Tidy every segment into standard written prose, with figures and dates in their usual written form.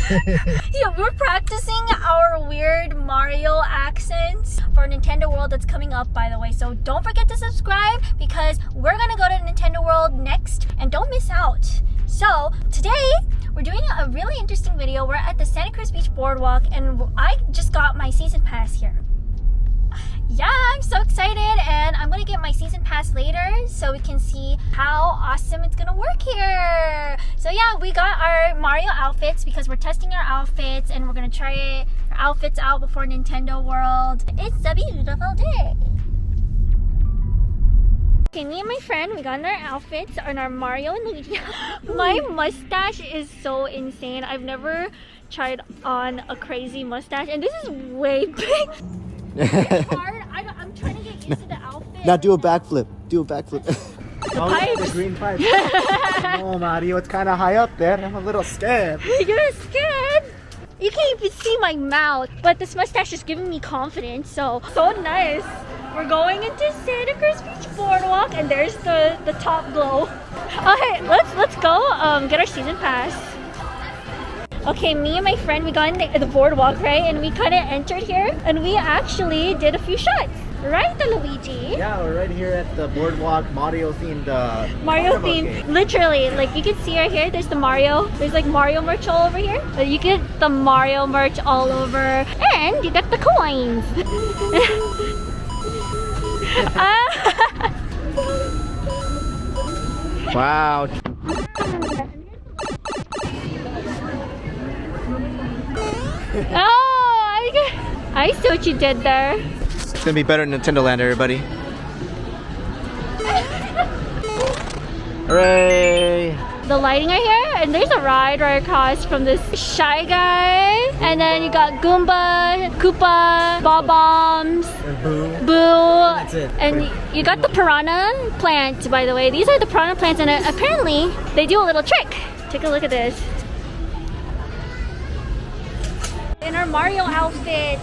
Yeah, we're practicing our weird Mario accents for Nintendo World that's coming up, by the way. So don't forget to subscribe because we're gonna go to Nintendo World next and don't miss out. So today we're doing a really interesting video. We're at the Santa Cruz Beach Boardwalk and I just got my season pass here. Yeah, I'm so excited, and I'm gonna get my season pass later so we can see how awesome it's gonna work here. So yeah, we got our Mario outfits because we're testing our outfits and we're gonna try our outfits out before Nintendo World. It's a beautiful day. Okay, me and my friend, we got in our outfits on our Mario and Luigi. My mustache is so insane. I've never tried on a crazy mustache, and this is way big. It's hard. I'm trying to get used to the outfit. Now do a backflip. Do a backflip. Oh, the green pipe. Oh, Mario, it's kind of high up there. I'm a little scared. You're scared? You can't even see my mouth. But this mustache is giving me confidence, so nice. We're going into Santa Cruz Beach Boardwalk, and there's the top glow. Okay, let's go get our season pass. Okay, me and my friend, we got in the boardwalk, right? And we kind of entered here, and we actually did a few shots. Right, Luigi? Yeah, we're right here at the boardwalk, Mario-themed Mario themed. Literally, like you can see right here, there's the Mario. There's like Mario merch all over here. You get the Mario merch all over. And you get the coins. Wow. Oh, I see what you did there. It's gonna be better than Nintendo Land, everybody. Hooray! The lighting right here, and there's a ride right across from this Shy Guy, and then you got Goomba, Koopa, Bob-Bombs, Boo. Boo, That's it. and you got the piranha plant, by the way. These are the piranha plants, and apparently they do a little trick. Take a look at this. In our Mario outfits,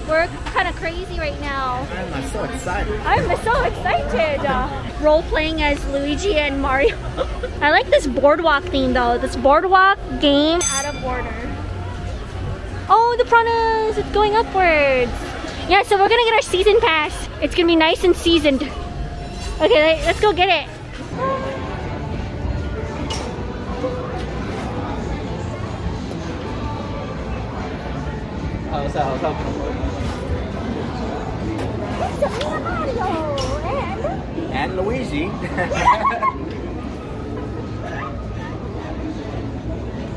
we're kind of crazy right now. I'm so excited. I'm so excited. Role playing as Luigi and Mario. I like this boardwalk theme though. This boardwalk game out of order. Oh, the piranhas! It's going upwards. Yeah, so we're gonna get our season pass. It's gonna be nice and seasoned. Okay, let's go get it. How's that? Mario And Luigi.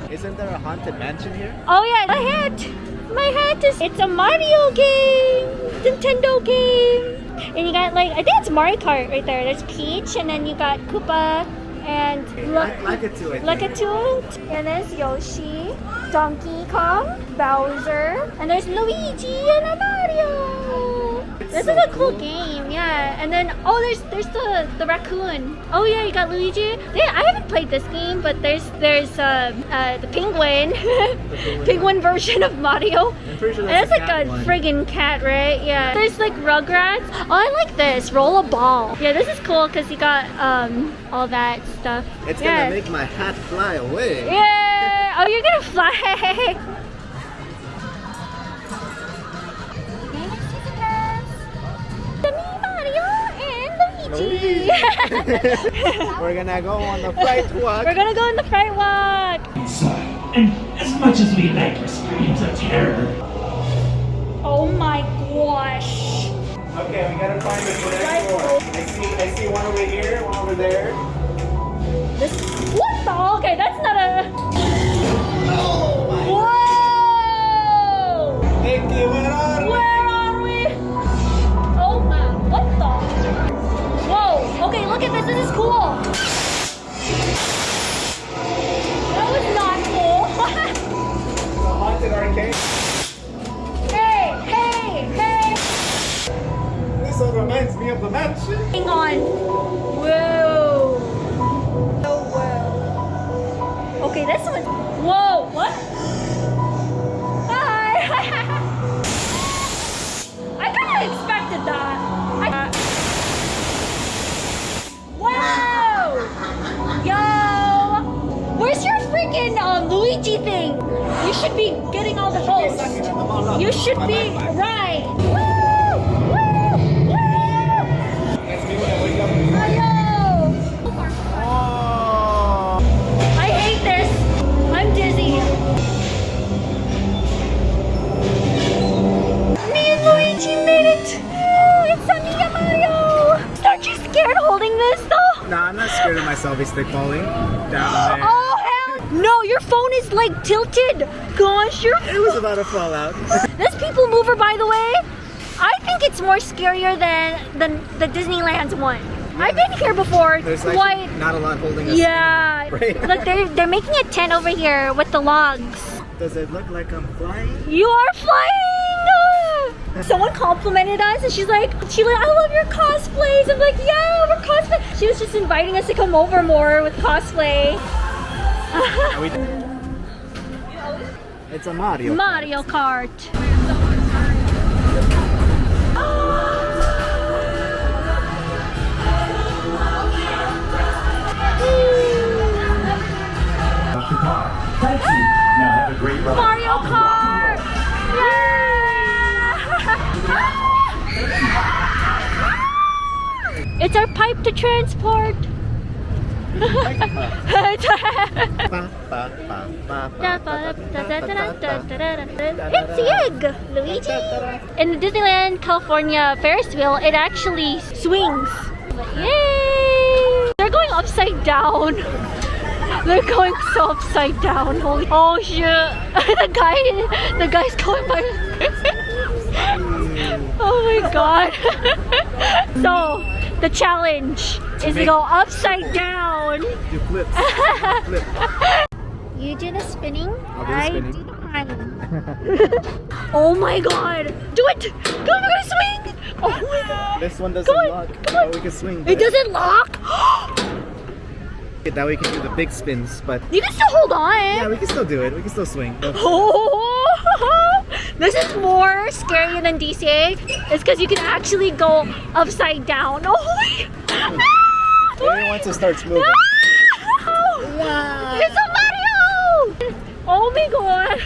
Isn't there a haunted mansion here? Oh yeah, my hat is, it's a Mario game, Nintendo game. And you got like, I think it's Mario Kart right there. There's Peach, and then you got Koopa, and Lakitu, and there's Yoshi, Donkey Kong, Bowser, and there's Luigi and Mario. This is a cool game, yeah. And then there's the raccoon. Oh yeah, you got Luigi. Yeah, I haven't played this game, but there's the penguin, penguin version of Mario. I'm pretty sure And it's like a one. friggin' cat, right? Yeah. There's like Rugrats. Oh, I like this. Roll a ball. Yeah, this is cool because you got all that stuff. It's yeah. gonna make my hat fly away. Yeah. Oh, you're gonna fly. Luigi. We're gonna go on the fright walk. We're gonna go on the fright walk. Inside. And as much as we like your screams of terror, Oh my gosh. Okay, we gotta find the correct door. I see one over here, one over there. What the? Okay, that's not a. Oh my! Whoa! Nikki, where are we? Where are we? Oh my! What the? Whoa! Okay, look at this. This is cool. That was not cool. The haunted arcade. Hey! This all reminds me of the mansion. Hang on. Whoa. Oh, whoa. Okay, this one's. Whoa, what? Hi. I kind of expected that. Wow. Yo. Where's your freaking Luigi thing? You should be right. Woo! Woo! Woo! Mario! I hate this. I'm dizzy. Me and Luigi made it. Oh, it's Amiga Mario. Aren't you scared holding this though? Nah, I'm not scared of myself. It's stick falling down there. Oh hell! No, your phone is like tilted. Gosh, your It was about to fall out. This people mover, by the way, I think it's more scarier than the Disneyland's one. I've been here before. There's Quite. not a lot holding us. Yeah. Right. Look, they're making a tent over here with the logs. Does it look like I'm flying? You are flying! Someone complimented us and she's like, I love your cosplays. I'm like, yeah, we're cosplay. She was just inviting us to come over more with cosplay. It's a Mario. Mario Kart. Thank you. Now have a great ride. Mario Kart! Yeah! It's our pipe to transport. It's the egg, Luigi. In the Disneyland California Ferris wheel, it actually swings. Yay! They're going upside down. They're going so upside down. Holy, oh shit! the guy's going by. Oh my god! So the challenge is to go upside down. Do flips. Flip. You do the spinning. I'll do the I spinning. do the climbing. Oh my god! Do it! Go! We're gonna swing! Oh my god! This one doesn't Go on, lock. come on. But we can swing. It doesn't lock. That way we can do the big spins, but You can still hold on. yeah, we can still do it. We can still swing. But Oh, this is more scary than DC. It's because you can actually go upside down. Oh, maybe once it starts moving. It's a Mario! Oh my god,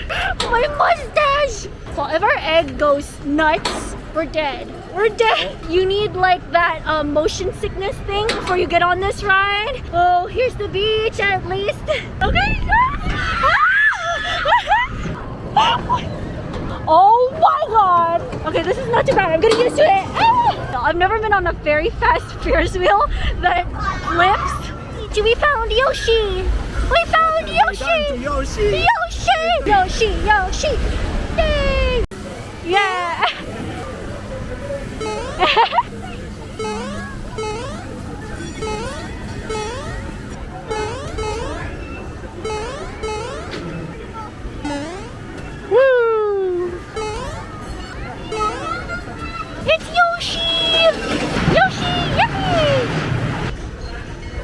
my mustache! So if our egg goes nuts, we're dead. We're dead. You need like that motion sickness thing before you get on this ride. Oh, here's the beach at least. Okay. Oh my god. Okay, this is not too bad. I'm getting used to it. I've never been on a very fast Ferris wheel that flips. We found Yoshi. We found Yoshi. Yoshi. Yoshi. Yoshi. Yoshi. Yay. Yeah. Woo! It's Yoshi! Yoshi! Yay!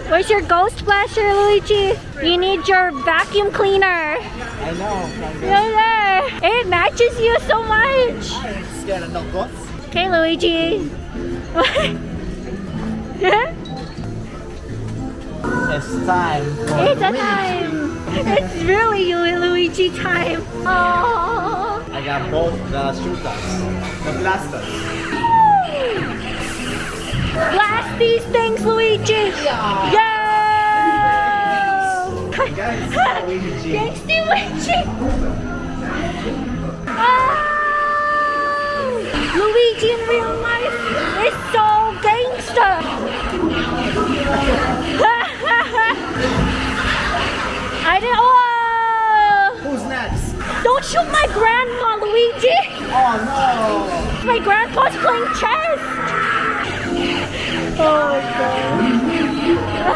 Where's your ghost flasher, Luigi? You need your vacuum cleaner. I know. Yeah. It matches you so much. Scared of no ghosts? Okay, Luigi. It's time. It's a time. It's really Luigi time. Oh. I got both the shooters, the blasters. Blast these things, Luigi. Yeah. Guys, Luigi. Thanks, Luigi. Oh. Luigi in real life is so gangster. I didn't. Oh! Who's next? Don't shoot my grandma, Luigi. Oh no! My grandpa's playing chess. Oh my god.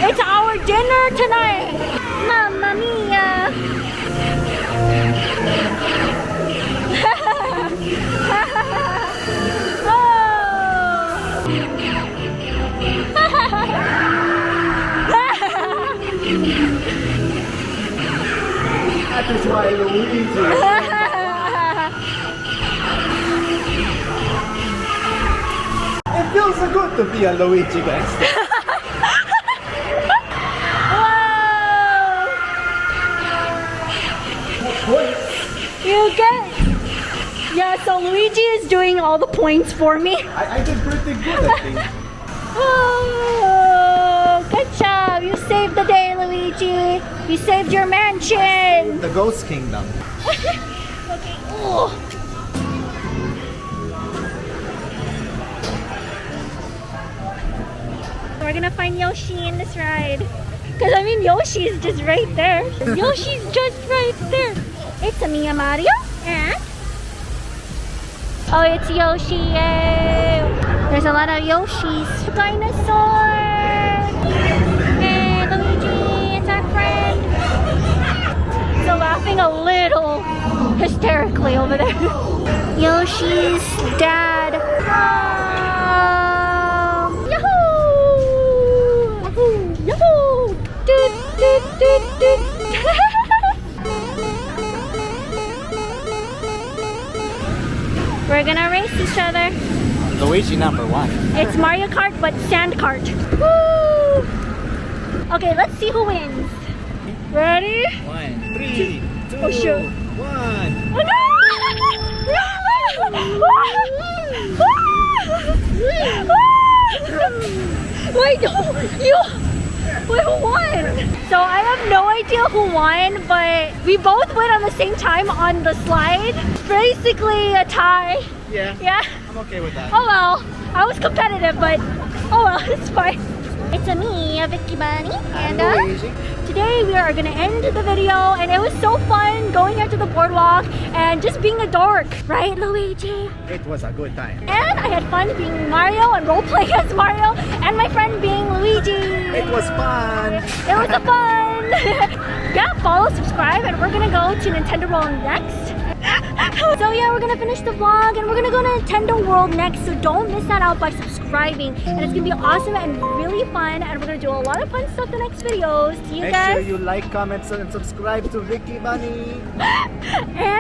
It's our dinner tonight. Mamma mia. That is why Luigi. It feels so good to be a Luigi gangster. Whoa! You get. Yeah, so Luigi is doing all the points for me. I did pretty good, I think. Oh, good job. You saved the day, Luigi. You saved your mansion. The Ghost Kingdom. Okay. Oh. We're gonna find Yoshi in this ride. Because I mean, Yoshi's just right there. Yoshi's just right there. It's a Mia Mario and... Oh, it's Yoshi, yay! There's a lot of Yoshis. Dinosaur! Hey, Luigi, it's our friend. So laughing a little hysterically over there. Yoshi's dad. Oh, Yahoo! Yahoo! Yahoo! Doot, doot, doot, doot. We're gonna race each other. Luigi number 1. It's Mario Kart, but sand kart. Woo! Okay, let's see who wins. Ready? 1, 3, 2, Oh, shoot. 1. Oh, no! Wait, wait, who won? So I have no idea who won, but we both went on the same time on the slide. Basically a tie. Yeah. Yeah. I'm okay with that. Oh well, I was competitive, but oh well, it's fine. It's me, Vicky Bunny, and Luigi. today we are gonna end the video, and it was so fun going out to the boardwalk and just being a dork, right, Luigi? It was a good time. And I had fun being Mario and role-playing as Mario, and my friend being Luigi. It was fun. It was a fun. Yeah, follow, subscribe, and we're gonna go to Nintendo World next. So yeah, we're gonna finish the vlog and we're gonna go to Nintendo World next, so don't miss that out by subscribing, and it's gonna be awesome and really fun, and we're gonna do a lot of fun stuff the next videos. See you Make guys. sure you like, comment, and subscribe to Vicky Bunny. And